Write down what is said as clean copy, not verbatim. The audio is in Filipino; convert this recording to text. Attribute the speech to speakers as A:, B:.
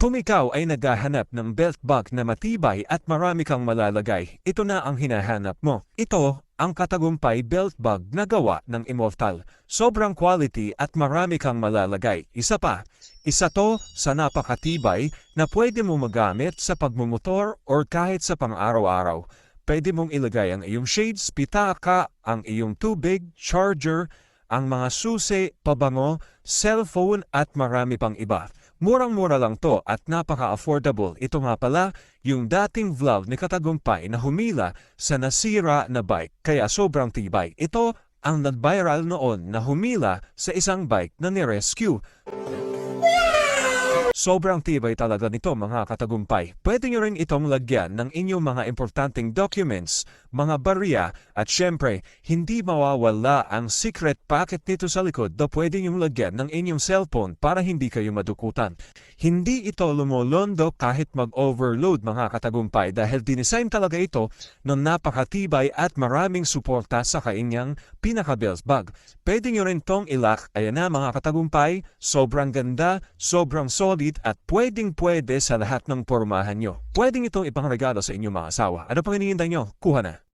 A: Kung ikaw ay naghahanap ng belt bag na matibay at marami kang malalagay, ito na ang hinahanap mo. Ito ang Katagumpay belt bag na gawa ng Immortal. Sobrang quality at marami kang malalagay. Isa to sa napakatibay na pwede mo magamit sa pagmumotor or kahit sa pang-araw-araw. Pwede mong ilagay ang iyong shades, pitaka, ang iyong tubig, charger, ang mga susi, pabango, cellphone at marami pang iba. Murang-mura lang to at napaka-affordable. Ito nga pala yung dating vlog ni Katagumpay na humila sa nasira na bike kaya sobrang tibay. Ito ang nag-viral noon na humila sa isang bike na ni-rescue. Sobrang tibay talaga nito mga Katagumpay. Pwede nyo rin itong lagyan ng inyong mga importanteng documents, mga barya, at syempre, hindi mawawala ang secret packet nito sa likod na pwede nyong lagyan ng inyong cellphone para hindi kayo madukutan. Hindi ito lumolondo kahit mag-overload mga Katagumpay dahil dinesign talaga ito ng napakatibay at maraming suporta sa kanyang pinaka-belt bag. Pwede nyo rin tong ilak. Ayan na mga Katagumpay, sobrang ganda, sobrang solid at pwedeng-pwede sa lahat ng pormahan nyo. Pwedeng itong ipangregalo sa inyong mga asawa. Ano pang hinihintay nyo? Kuha na!